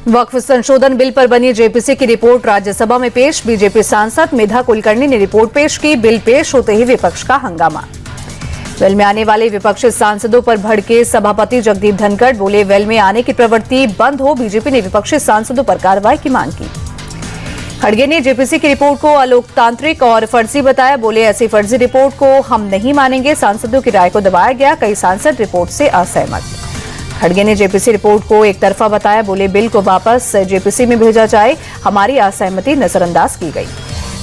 वक्फ संशोधन बिल पर बनी जेपीसी की रिपोर्ट राज्यसभा में पेश। बीजेपी सांसद मेधा कुलकर्णी ने रिपोर्ट पेश की। बिल पेश होते ही विपक्ष का हंगामा। वेल में आने वाले विपक्षी सांसदों पर भड़के सभापति जगदीप धनखड़, बोले वेल में आने की प्रवृत्ति बंद हो। बीजेपी ने विपक्षी सांसदों पर कार्रवाई की मांग की। खड़गे ने जेपीसी की रिपोर्ट को अलोकतांत्रिक और फर्जी बताया, बोले ऐसी फर्जी रिपोर्ट को हम नहीं मानेंगे। सांसदों की राय को दबाया गया, कई सांसद रिपोर्ट से असहमत। खड़गे ने जेपीसी रिपोर्ट को एक तरफा बताया, बोले बिल को वापस जेपीसी में भेजा जाए, हमारी असहमति नजरअंदाज की गई।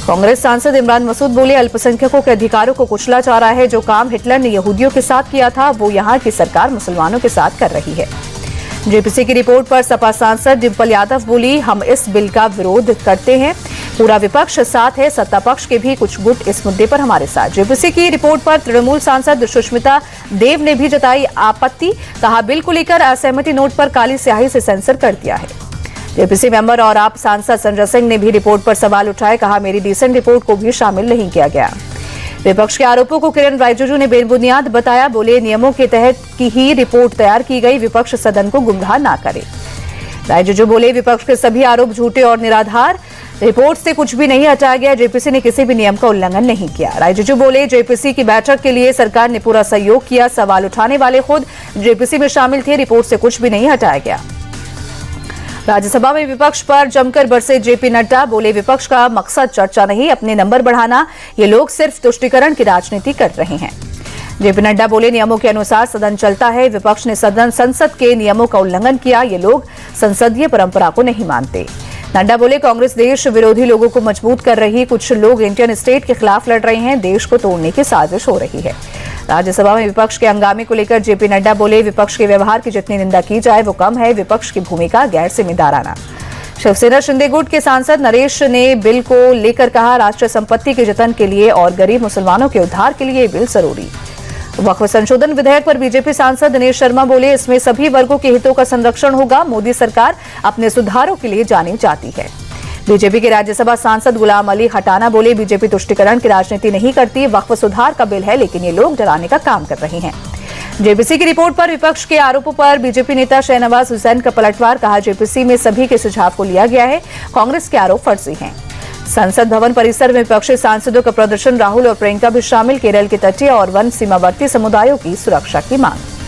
कांग्रेस सांसद इमरान मसूद बोले अल्पसंख्यकों के अधिकारों को कुचला जा रहा है। जो काम हिटलर ने यहूदियों के साथ किया था वो यहाँ की सरकार मुसलमानों के साथ कर रही है। जेपीसी की रिपोर्ट पर सपा सांसद डिंपल यादव बोली हम इस बिल का विरोध करते हैं, पूरा विपक्ष साथ है, सत्ता पक्ष के भी कुछ गुट इस मुद्दे पर हमारे साथ। जेपीसी की रिपोर्ट पर तृणमूल सांसद सुष्मिता देव ने भी जताई आपत्ति, कहा बिल को लेकर असहमति नोट पर काली स्याही से सेंसर कर दिया है। जेपीसी मेंबर और आप सांसद संजय सिंह ने भी रिपोर्ट पर सवाल उठाए, कहा मेरी डिसेंट रिपोर्ट को भी शामिल नहीं किया गया। विपक्ष के आरोपों को किरण रिजिजू ने बेबुनियाद बताया, बोले नियमों के तहत की ही रिपोर्ट तैयार की गई, विपक्ष सदन को गुमराह ना करे। रिजिजू बोले विपक्ष के सभी आरोप झूठे और निराधार, रिपोर्ट से कुछ भी नहीं हटाया गया, जेपीसी ने किसी भी नियम का उल्लंघन नहीं किया। रिजिजू बोले जेपीसी की बैठक के लिए सरकार ने पूरा सहयोग किया, सवाल उठाने वाले खुद जेपीसी में शामिल थे, रिपोर्ट से कुछ भी नहीं हटाया गया। राज्यसभा में विपक्ष पर जमकर बरसे जेपी नड्डा, बोले विपक्ष का मकसद चर्चा नहीं, अपने नंबर बढ़ाना, ये लोग सिर्फ तुष्टीकरण की राजनीति कर रहे हैं। जेपी नड्डा बोले नियमों के अनुसार सदन चलता है, विपक्ष ने संसद के नियमों का उल्लंघन किया, ये लोग संसदीय परंपरा को नहीं मानते। नड्डा बोले कांग्रेस देश विरोधी लोगों को मजबूत कर रही, कुछ लोग इंडियन स्टेट के खिलाफ लड़ रहे हैं, देश को तोड़ने की साजिश हो रही है। राज्यसभा में विपक्ष के हंगामे को लेकर जेपी नड्डा बोले विपक्ष के व्यवहार की जितनी निंदा की जाए वो कम है, विपक्ष की भूमिका गैर जिम्मेदाराना। शिवसेना शिंदे गुट के सांसद नरेश ने बिल को लेकर कहा राष्ट्रीय संपत्ति के जतन के लिए और गरीब मुसलमानों के उद्धार के लिए बिल जरूरी। वक्फ संशोधन विधेयक पर बीजेपी सांसद दिनेश शर्मा बोले इसमें सभी वर्गों के हितों का संरक्षण होगा, मोदी सरकार अपने सुधारों के लिए जानी जाती है। बीजेपी के राज्यसभा सांसद गुलाम अली खटाना बोले बीजेपी तुष्टीकरण की राजनीति नहीं करती, वक्फ सुधार का बिल है लेकिन ये लोग डराने का काम कर रहे हैं। जेपीसी की रिपोर्ट पर विपक्ष के आरोपों पर बीजेपी नेता शहनवाज हुसैन का पलटवार, कहा जेपीसी में सभी के सुझाव को लिया गया है, कांग्रेस के आरोप फर्जी हैं। संसद भवन परिसर में विपक्षी सांसदों का प्रदर्शन, राहुल और प्रियंका भी शामिल, केरल के तटीय और वन सीमावर्ती समुदायों की सुरक्षा की मांग।